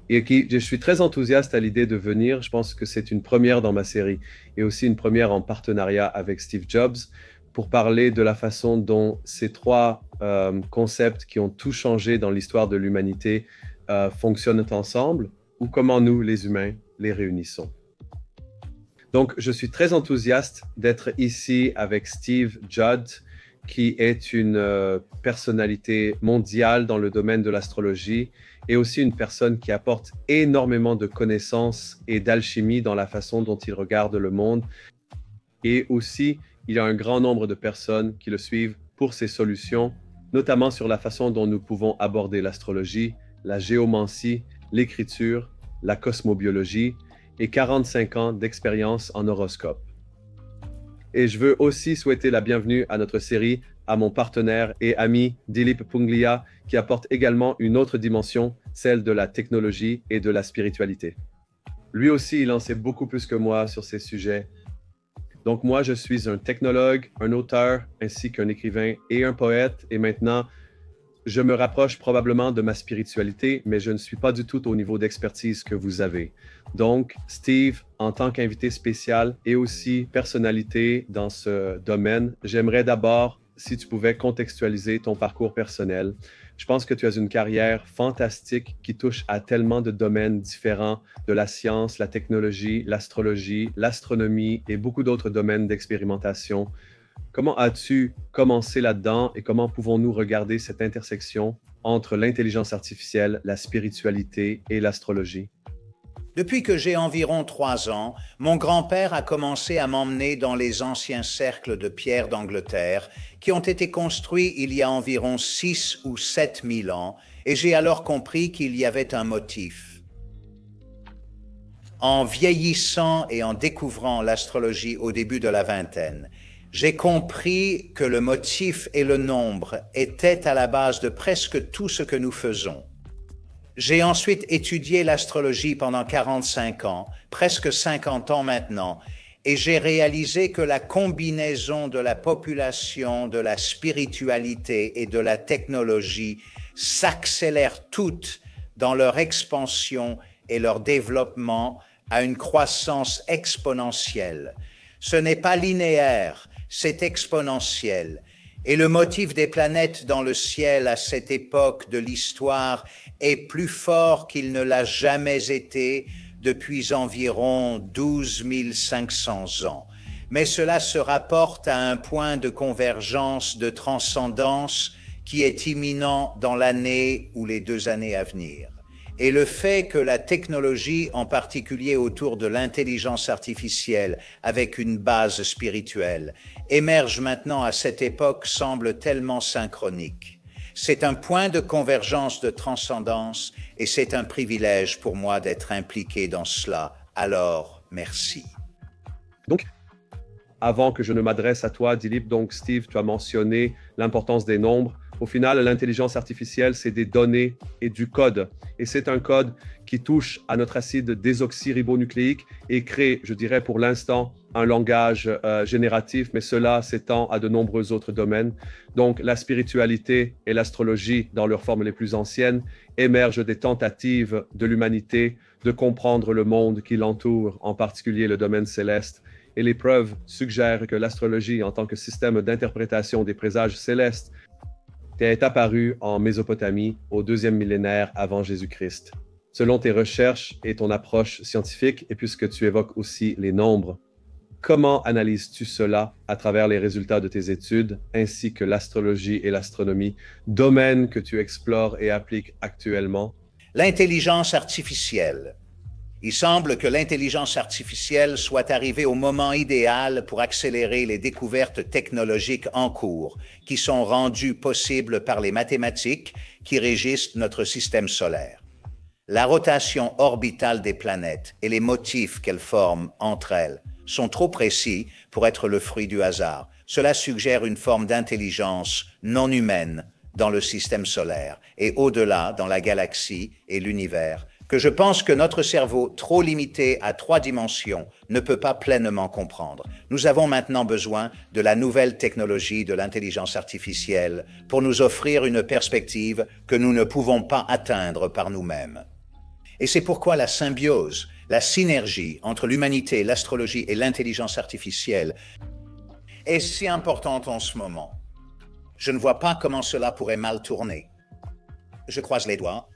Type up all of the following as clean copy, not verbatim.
et qui, je suis très enthousiaste à l'idée de venir. Je pense que c'est une première dans ma série et aussi une première en partenariat avec Steve Jobs pour parler de la façon dont ces trois concepts qui ont tout changé dans l'histoire de l'humanité fonctionnent ensemble ou comment nous, les humains, les réunissons. Donc, je suis très enthousiaste d'être ici avec Steve Judd, qui est une personnalité mondiale dans le domaine de l'astrologie et aussi une personne qui apporte énormément de connaissances et d'alchimie dans la façon dont il regarde le monde. Et aussi, il y a un grand nombre de personnes qui le suivent pour ses solutions, notamment sur la façon dont nous pouvons aborder l'astrologie, la géomancie, l'écriture, la cosmobiologie et 45 ans d'expérience en horoscope. Et je veux aussi souhaiter la bienvenue à notre série à mon partenaire et ami Dilip Punglia, qui apporte également une autre dimension, celle de la technologie et de la spiritualité. Lui aussi, il en sait beaucoup plus que moi sur ces sujets. Donc moi, je suis un technologue, un auteur, ainsi qu'un écrivain et un poète. Et maintenant, je me rapproche probablement de ma spiritualité, mais je ne suis pas du tout au niveau d'expertise que vous avez. Donc, Steve, en tant qu'invité spécial et aussi personnalité dans ce domaine, j'aimerais d'abord, si tu pouvais contextualiser ton parcours personnel. Je pense que tu as une carrière fantastique qui touche à tellement de domaines différents de la science, la technologie, l'astrologie, l'astronomie et beaucoup d'autres domaines d'expérimentation. Comment as-tu commencé là-dedans et comment pouvons-nous regarder cette intersection entre l'intelligence artificielle, la spiritualité et l'astrologie? Depuis que j'ai environ 3 ans, mon grand-père a commencé à m'emmener dans les anciens cercles de pierre d'Angleterre qui ont été construits il y a environ 6 ou 7 000 ans, et j'ai alors compris qu'il y avait un motif. En vieillissant et en découvrant l'astrologie au début de la vingtaine, j'ai compris que le motif et le nombre étaient à la base de presque tout ce que nous faisons. J'ai ensuite étudié l'astrologie pendant 45 ans, presque 50 ans maintenant, et j'ai réalisé que la combinaison de la population, de la spiritualité et de la technologie s'accélèrent toutes dans leur expansion et leur développement à une croissance exponentielle. Ce n'est pas linéaire, c'est exponentiel. Et le motif des planètes dans le ciel à cette époque de l'histoire est plus fort qu'il ne l'a jamais été depuis environ 12 500 ans. Mais cela se rapporte à un point de convergence, de transcendance qui est imminent dans l'année ou les 2 années à venir. Et le fait que la technologie, en particulier autour de l'intelligence artificielle, avec une base spirituelle, émerge maintenant à cette époque semble tellement synchronique. C'est un point de convergence de transcendance et c'est un privilège pour moi d'être impliqué dans cela. Alors, merci. Donc, avant que je ne m'adresse à toi, Dilip, donc Steve, tu as mentionné l'importance des nombres. Au final, l'intelligence artificielle, c'est des données et du code. Et c'est un code qui touche à notre acide désoxyribonucléique et crée, je dirais pour l'instant, un langage génératif, mais cela s'étend à de nombreux autres domaines. Donc, la spiritualité et l'astrologie, dans leurs formes les plus anciennes, émergent des tentatives de l'humanité de comprendre le monde qui l'entoure, en particulier le domaine céleste. Et les preuves suggèrent que l'astrologie, en tant que système d'interprétation des présages célestes, est apparue en Mésopotamie au 2e millénaire avant Jésus-Christ. Selon tes recherches et ton approche scientifique, et puisque tu évoques aussi les nombres, comment analyses-tu cela à travers les résultats de tes études, ainsi que l'astrologie et l'astronomie, domaines que tu explores et appliques actuellement? L'intelligence artificielle. Il semble que l'intelligence artificielle soit arrivée au moment idéal pour accélérer les découvertes technologiques en cours, qui sont rendues possibles par les mathématiques qui régissent notre système solaire. La rotation orbitale des planètes et les motifs qu'elles forment entre elles sont trop précis pour être le fruit du hasard. Cela suggère une forme d'intelligence non humaine dans le système solaire et au-delà dans la galaxie et l'univers, que je pense que notre cerveau, trop limité à 3 dimensions, ne peut pas pleinement comprendre. Nous avons maintenant besoin de la nouvelle technologie de l'intelligence artificielle pour nous offrir une perspective que nous ne pouvons pas atteindre par nous-mêmes. Et c'est pourquoi la symbiose, la synergie entre l'humanité, l'astrologie et l'intelligence artificielle est si importante en ce moment. Je ne vois pas comment cela pourrait mal tourner. Je croise les doigts.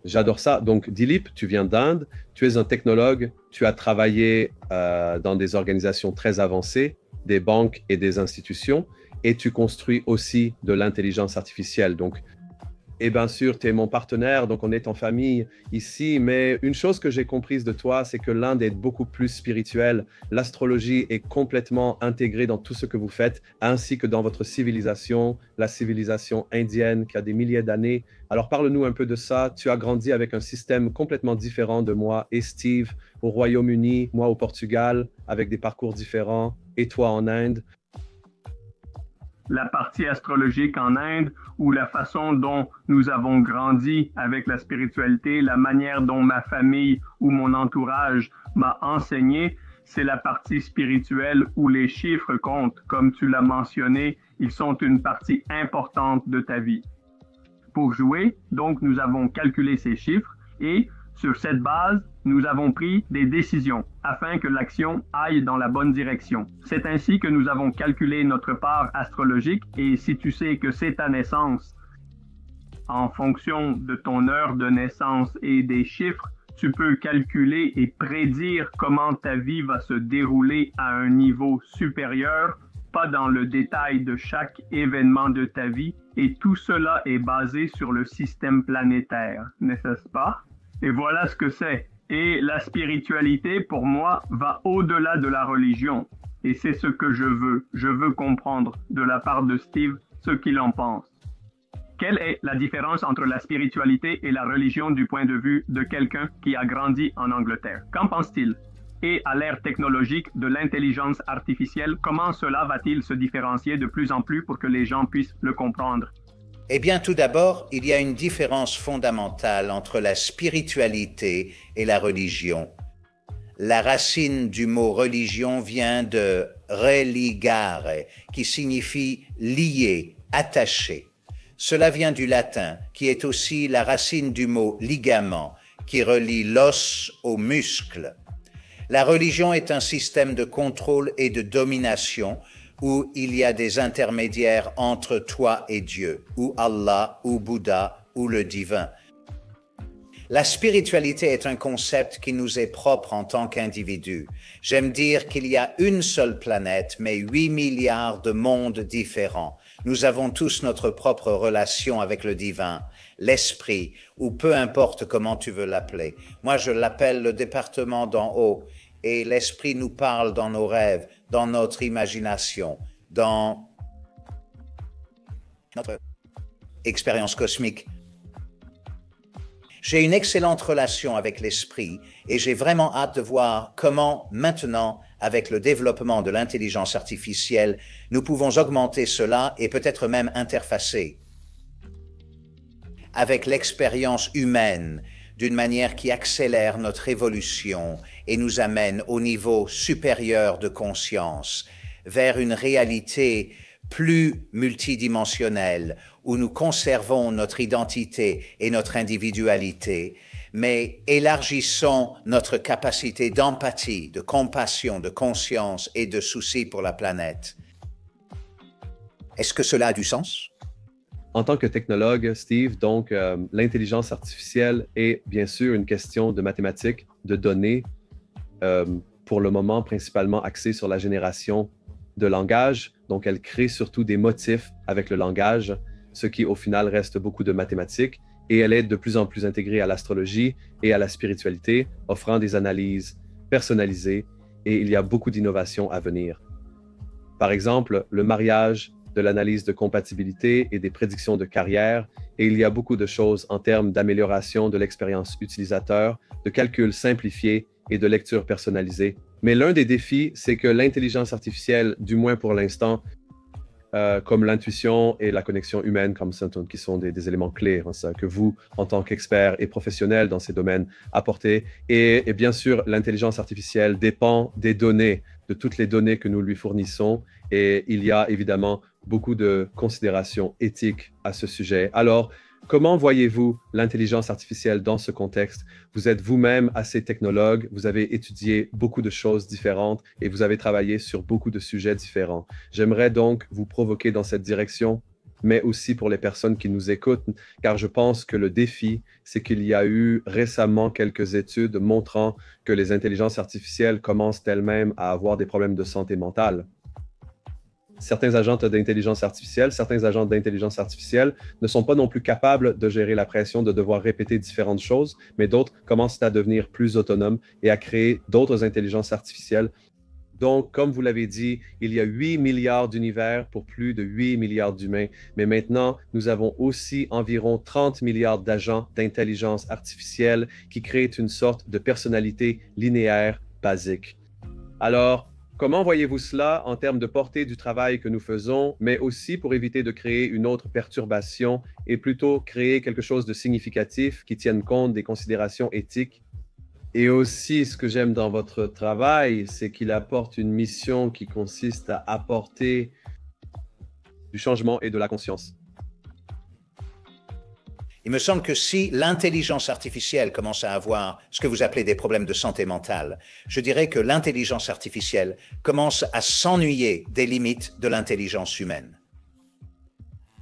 J'adore ça. Donc, Dilip, tu viens d'Inde, tu es un technologue, tu as travaillé dans des organisations très avancées, des banques et des institutions, et tu construis aussi de l'intelligence artificielle. Donc, et bien sûr, tu es mon partenaire, donc on est en famille ici, mais une chose que j'ai comprise de toi, c'est que l'Inde est beaucoup plus spirituelle. L'astrologie est complètement intégrée dans tout ce que vous faites, ainsi que dans votre civilisation, la civilisation indienne qui a des milliers d'années. Alors parle-nous un peu de ça. Tu as grandi avec un système complètement différent de moi et Steve au Royaume-Uni, moi au Portugal, avec des parcours différents, et toi en Inde. La partie astrologique en Inde ou la façon dont nous avons grandi avec la spiritualité, la manière dont ma famille ou mon entourage m'a enseigné, c'est la partie spirituelle où les chiffres comptent. Comme tu l'as mentionné, ils sont une partie importante de ta vie. Pour jouer, donc, nous avons calculé ces chiffres et sur cette base, nous avons pris des décisions afin que l'action aille dans la bonne direction. C'est ainsi que nous avons calculé notre part astrologique et si tu sais que c'est ta naissance, en fonction de ton heure de naissance et des chiffres, tu peux calculer et prédire comment ta vie va se dérouler à un niveau supérieur, pas dans le détail de chaque événement de ta vie, et tout cela est basé sur le système planétaire, n'est-ce pas? Et voilà ce que c'est. Et la spiritualité, pour moi, va au-delà de la religion. Et c'est ce que je veux. Je veux comprendre de la part de Steve ce qu'il en pense. Quelle est la différence entre la spiritualité et la religion du point de vue de quelqu'un qui a grandi en Angleterre? Qu'en pense-t-il? Et à l'ère technologique de l'intelligence artificielle, comment cela va-t-il se différencier de plus en plus pour que les gens puissent le comprendre? Eh bien, tout d'abord, il y a une différence fondamentale entre la spiritualité et la religion. La racine du mot religion vient de religare, qui signifie lier, attacher. Cela vient du latin, qui est aussi la racine du mot ligament, qui relie l'os au muscle. La religion est un système de contrôle et de domination où il y a des intermédiaires entre toi et Dieu, ou Allah, ou Bouddha, ou le divin. La spiritualité est un concept qui nous est propre en tant qu'individu. J'aime dire qu'il y a une seule planète, mais 8 milliards de mondes différents. Nous avons tous notre propre relation avec le divin, l'esprit, ou peu importe comment tu veux l'appeler. Moi, je l'appelle le département d'en haut. Et l'esprit nous parle dans nos rêves, dans notre imagination, dans notre expérience cosmique. J'ai une excellente relation avec l'esprit et j'ai vraiment hâte de voir comment maintenant, avec le développement de l'intelligence artificielle, nous pouvons augmenter cela et peut-être même interfacer avec l'expérience humaine d'une manière qui accélère notre évolution et nous amène au niveau supérieur de conscience, vers une réalité plus multidimensionnelle, où nous conservons notre identité et notre individualité, mais élargissons notre capacité d'empathie, de compassion, de conscience et de souci pour la planète. Est-ce que cela a du sens? En tant que technologue, Steve, donc l'intelligence artificielle est bien sûr une question de mathématiques, de données, pour le moment principalement axée sur la génération de langage. Donc elle crée surtout des motifs avec le langage, ce qui au final reste beaucoup de mathématiques. Et elle est de plus en plus intégrée à l'astrologie et à la spiritualité, offrant des analyses personnalisées et il y a beaucoup d'innovations à venir. Par exemple, le mariage, de l'analyse de compatibilité et des prédictions de carrière, et il y a beaucoup de choses en termes d'amélioration de l'expérience utilisateur, de calcul simplifié et de lecture personnalisée. Mais l'un des défis, c'est que l'intelligence artificielle, du moins pour l'instant, comme l'intuition et la connexion humaine, comme ça, qui sont des éléments clés que vous, en tant qu'expert et professionnel dans ces domaines, apportez. Et bien sûr, l'intelligence artificielle dépend des données, de toutes les données que nous lui fournissons. Et il y a évidemment beaucoup de considérations éthiques à ce sujet. Alors, Comment voyez-vous l'intelligence artificielle dans ce contexte? Vous êtes vous-même assez technologue, vous avez étudié beaucoup de choses différentes et vous avez travaillé sur beaucoup de sujets différents. J'aimerais donc vous provoquer dans cette direction, mais aussi pour les personnes qui nous écoutent, car je pense que le défi, c'est qu'il y a eu récemment quelques études montrant que les intelligences artificielles commencent elles-mêmes à avoir des problèmes de santé mentale. Certains agents d'intelligence artificielle ne sont pas non plus capables de gérer la pression de devoir répéter différentes choses, mais d'autres commencent à devenir plus autonomes et à créer d'autres intelligences artificielles. Donc, comme vous l'avez dit, il y a 8 milliards d'univers pour plus de 8 milliards d'humains, mais maintenant, nous avons aussi environ 30 milliards d'agents d'intelligence artificielle qui créent une sorte de personnalité linéaire basique. Alors, comment voyez-vous cela en termes de portée du travail que nous faisons, mais aussi pour éviter de créer une autre perturbation et plutôt créer quelque chose de significatif qui tienne compte des considérations éthiques? Et aussi, ce que j'aime dans votre travail, c'est qu'il apporte une mission qui consiste à apporter du changement et de la conscience. Il me semble que si l'intelligence artificielle commence à avoir ce que vous appelez des problèmes de santé mentale, je dirais que l'intelligence artificielle commence à s'ennuyer des limites de l'intelligence humaine.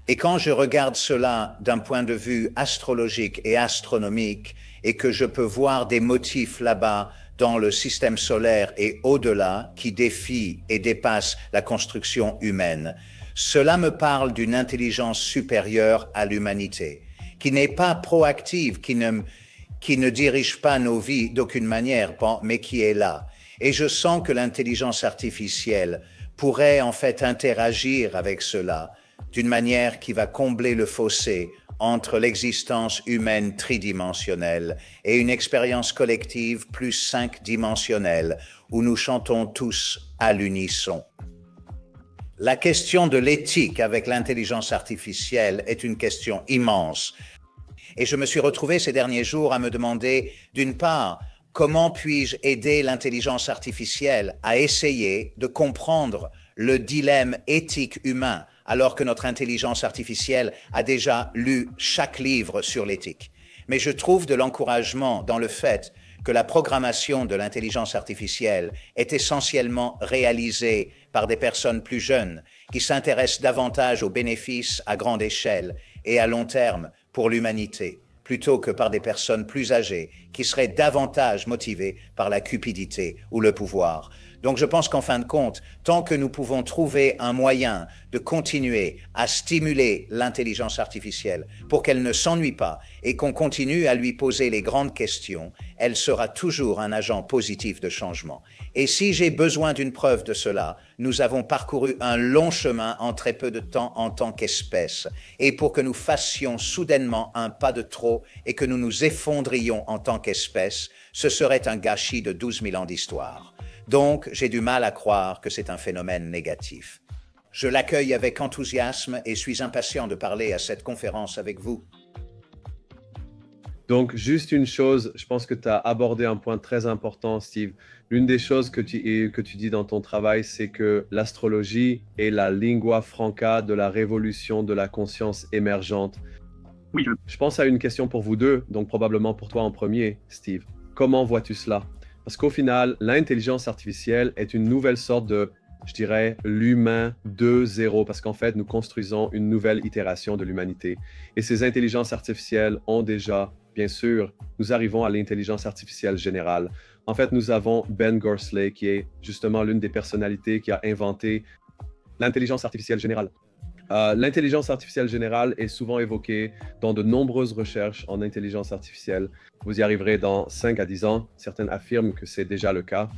Et quand je regarde cela d'un point de vue astrologique et astronomique, et que je peux voir des motifs là-bas dans le système solaire et au-delà qui défient et dépassent la construction humaine, cela me parle d'une intelligence supérieure à l'humanité, qui n'est pas proactive, qui ne dirige pas nos vies d'aucune manière, mais qui est là. Et je sens que l'intelligence artificielle pourrait en fait interagir avec cela d'une manière qui va combler le fossé entre l'existence humaine tridimensionnelle et une expérience collective plus 5-dimensionnelle où nous chantons tous à l'unisson. La question de l'éthique avec l'intelligence artificielle est une question immense. Et je me suis retrouvé ces derniers jours à me demander, d'une part, comment puis-je aider l'intelligence artificielle à essayer de comprendre le dilemme éthique humain alors que notre intelligence artificielle a déjà lu chaque livre sur l'éthique. Mais je trouve de l'encouragement dans le fait que la programmation de l'intelligence artificielle est essentiellement réalisée par des personnes plus jeunes qui s'intéressent davantage aux bénéfices à grande échelle et à long terme pour l'humanité, plutôt que par des personnes plus âgées qui seraient davantage motivées par la cupidité ou le pouvoir. Donc je pense qu'en fin de compte, tant que nous pouvons trouver un moyen de continuer à stimuler l'intelligence artificielle pour qu'elle ne s'ennuie pas et qu'on continue à lui poser les grandes questions, elle sera toujours un agent positif de changement. Et si j'ai besoin d'une preuve de cela, nous avons parcouru un long chemin en très peu de temps en tant qu'espèce. Et pour que nous fassions soudainement un pas de trop et que nous nous effondrions en tant qu'espèce, ce serait un gâchis de 12 000 ans d'histoire. Donc, j'ai du mal à croire que c'est un phénomène négatif. Je l'accueille avec enthousiasme et suis impatient de parler à cette conférence avec vous. Donc, juste une chose, je pense que tu as abordé un point très important, Steve. L'une des choses que tu dis dans ton travail, c'est que l'astrologie est la lingua franca de la révolution de la conscience émergente. Oui, Je pense à une question pour vous deux, donc probablement pour toi en premier, Steve. Comment vois-tu cela? Parce qu'au final, l'intelligence artificielle est une nouvelle sorte de, je dirais, l'humain 2.0, parce qu'en fait, nous construisons une nouvelle itération de l'humanité. Et ces intelligences artificielles ont déjà, bien sûr, nous arrivons à l'intelligence artificielle générale. En fait, nous avons Ben Gorsleigh, qui est justement l'une des personnalités qui a inventé l'intelligence artificielle générale. L'intelligence artificielle générale est souvent évoquée dans de nombreuses recherches en intelligence artificielle. Vous y arriverez dans 5 à 10 ans. Certaines affirment que c'est déjà le cas.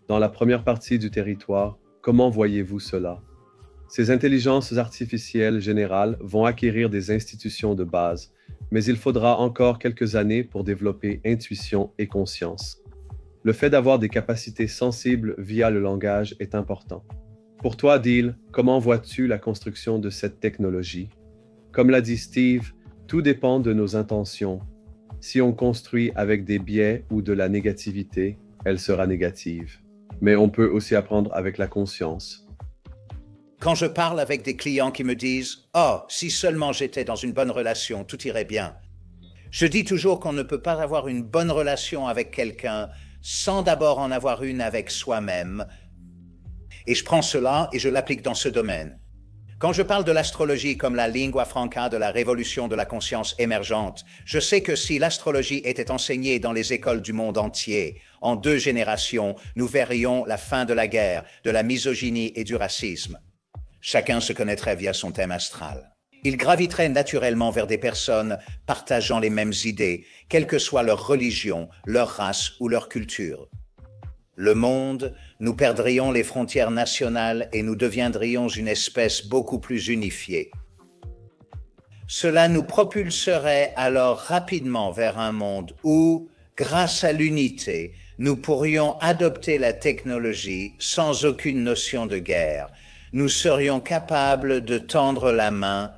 Dans la première partie du territoire, comment voyez-vous cela? Ces intelligences artificielles générales vont acquérir des institutions de base, mais il faudra encore quelques années pour développer intuition et conscience. Le fait d'avoir des capacités sensibles via le langage est important. Pour toi, Deal, comment vois-tu la construction de cette technologie? Comme l'a dit Steve, tout dépend de nos intentions. Si on construit avec des biais ou de la négativité, elle sera négative. Mais on peut aussi apprendre avec la conscience. Quand je parle avec des clients qui me disent « Oh, si seulement j'étais dans une bonne relation, tout irait bien », je dis toujours qu'on ne peut pas avoir une bonne relation avec quelqu'un sans d'abord en avoir une avec soi-même. Et je prends cela et je l'applique dans ce domaine. Quand je parle de l'astrologie comme la lingua franca de la révolution de la conscience émergente, je sais que si l'astrologie était enseignée dans les écoles du monde entier, en 2 générations, nous verrions la fin de la guerre, de la misogynie et du racisme. Chacun se connaîtrait via son thème astral. Il graviterait naturellement vers des personnes partageant les mêmes idées, quelle que soit leur religion, leur race ou leur culture. Le monde, nous perdrions les frontières nationales et nous deviendrions une espèce beaucoup plus unifiée. Cela nous propulserait alors rapidement vers un monde où, grâce à l'unité, nous pourrions adopter la technologie sans aucune notion de guerre. Nous serions capables de tendre la main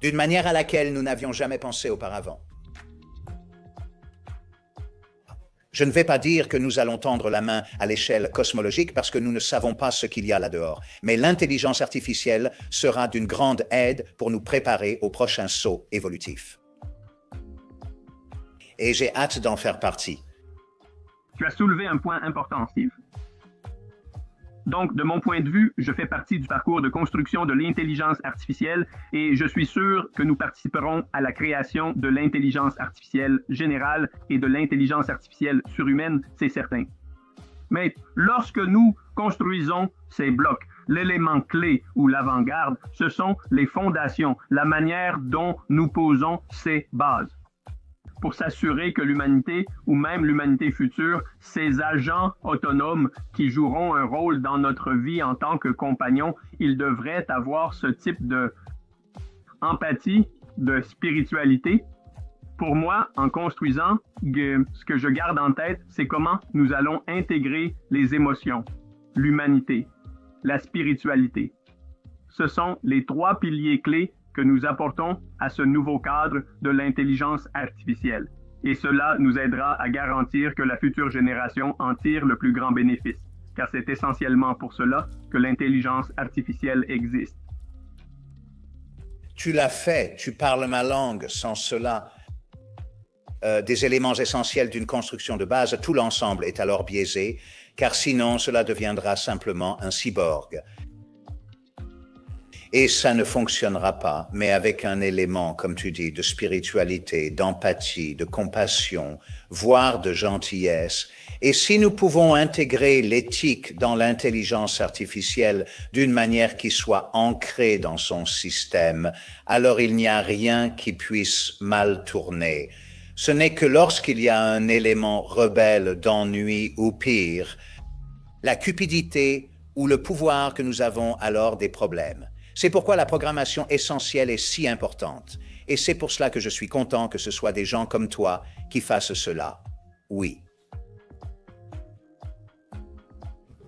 d'une manière à laquelle nous n'avions jamais pensé auparavant. Je ne vais pas dire que nous allons tendre la main à l'échelle cosmologique parce que nous ne savons pas ce qu'il y a là-dehors. Mais l'intelligence artificielle sera d'une grande aide pour nous préparer au prochain saut évolutif. Et j'ai hâte d'en faire partie. Tu as soulevé un point important, Steve. Donc, de mon point de vue, je fais partie du parcours de construction de l'intelligence artificielle et je suis sûr que nous participerons à la création de l'intelligence artificielle générale et de l'intelligence artificielle surhumaine, c'est certain. Mais lorsque nous construisons ces blocs, l'élément clé ou l'avant-garde, ce sont les fondations, la manière dont nous posons ces bases. Pour s'assurer que l'humanité, ou même l'humanité future, ces agents autonomes qui joueront un rôle dans notre vie en tant que compagnons, ils devraient avoir ce type de empathie, de spiritualité. Pour moi, en construisant, ce que je garde en tête, c'est comment nous allons intégrer les émotions, l'humanité, la spiritualité. Ce sont les 3 piliers clés que nous apportons à ce nouveau cadre de l'intelligence artificielle. Et cela nous aidera à garantir que la future génération en tire le plus grand bénéfice, car c'est essentiellement pour cela que l'intelligence artificielle existe. Tu l'as fait, tu parles ma langue. Sans cela, des éléments essentiels d'une construction de base, tout l'ensemble est alors biaisé, car sinon cela deviendra simplement un cyborg. Et ça ne fonctionnera pas, mais avec un élément, comme tu dis, de spiritualité, d'empathie, de compassion, voire de gentillesse. Et si nous pouvons intégrer l'éthique dans l'intelligence artificielle d'une manière qui soit ancrée dans son système, alors il n'y a rien qui puisse mal tourner. Ce n'est que lorsqu'il y a un élément rebelle d'ennui ou pire, la cupidité ou le pouvoir que nous avons alors des problèmes. C'est pourquoi la programmation essentielle est si importante. Et c'est pour cela que je suis content que ce soit des gens comme toi qui fassent cela. Oui.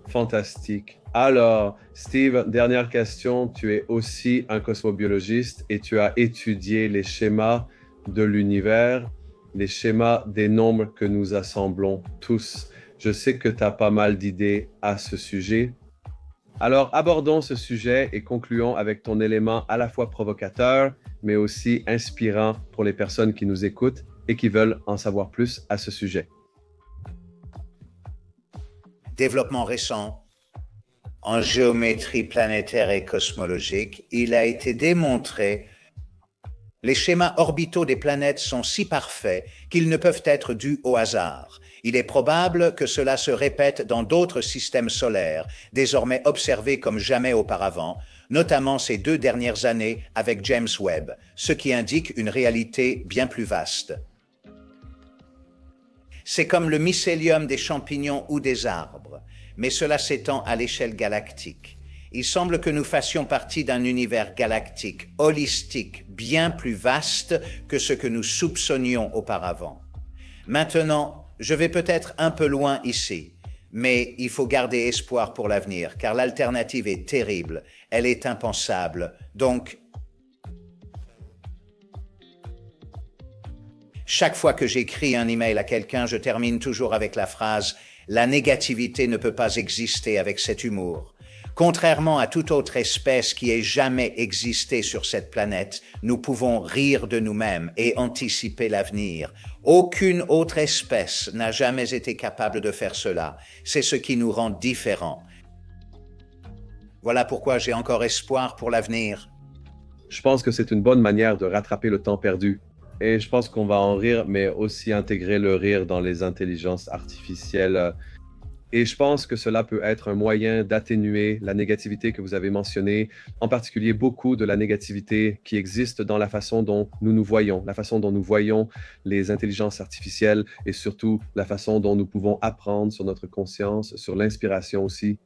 Fantastique. Alors, Steve, dernière question. Tu es aussi un cosmobiologiste et tu as étudié les schémas de l'univers, les schémas des nombres que nous assemblons tous. Je sais que tu as pas mal d'idées à ce sujet. Alors, abordons ce sujet et concluons avec ton élément à la fois provocateur, mais aussi inspirant pour les personnes qui nous écoutent et qui veulent en savoir plus à ce sujet. Développement récent en géométrie planétaire et cosmologique, il a été démontré les schémas orbitaux des planètes sont si parfaits qu'ils ne peuvent être dus au hasard. Il est probable que cela se répète dans d'autres systèmes solaires, désormais observés comme jamais auparavant, notamment ces 2 dernières années avec James Webb, ce qui indique une réalité bien plus vaste. C'est comme le mycélium des champignons ou des arbres, mais cela s'étend à l'échelle galactique. Il semble que nous fassions partie d'un univers galactique, holistique, bien plus vaste que ce que nous soupçonnions auparavant. Maintenant, je vais peut-être un peu loin ici, mais il faut garder espoir pour l'avenir, car l'alternative est terrible, elle est impensable. Donc, chaque fois que j'écris un email à quelqu'un, je termine toujours avec la phrase « La négativité ne peut pas exister avec cet humour. Contrairement à toute autre espèce qui ait jamais existé sur cette planète, nous pouvons rire de nous-mêmes et anticiper l'avenir. Aucune autre espèce n'a jamais été capable de faire cela. C'est ce qui nous rend différents. Voilà pourquoi j'ai encore espoir pour l'avenir. Je pense que c'est une bonne manière de rattraper le temps perdu. Et je pense qu'on va en rire, mais aussi intégrer le rire dans les intelligences artificielles. Et je pense que cela peut être un moyen d'atténuer la négativité que vous avez mentionnée, en particulier beaucoup de la négativité qui existe dans la façon dont nous nous voyons, la façon dont nous voyons les intelligences artificielles et surtout la façon dont nous pouvons apprendre sur notre conscience, sur l'inspiration aussi.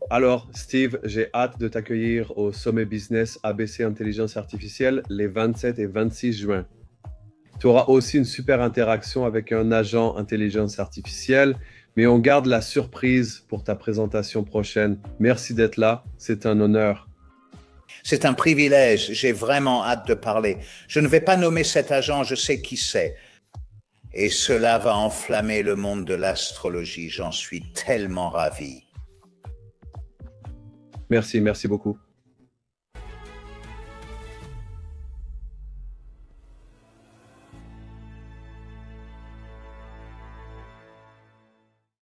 Alors, Steve, j'ai hâte de t'accueillir au Sommet Business ABC Intelligence Artificielle les 27 et 26 juin. Tu auras aussi une super interaction avec un agent intelligence artificielle, mais on garde la surprise pour ta présentation prochaine. Merci d'être là, c'est un honneur. C'est un privilège, j'ai vraiment hâte de parler. Je ne vais pas nommer cet agent, je sais qui c'est. Et cela va enflammer le monde de l'astrologie, j'en suis tellement ravi. Merci beaucoup.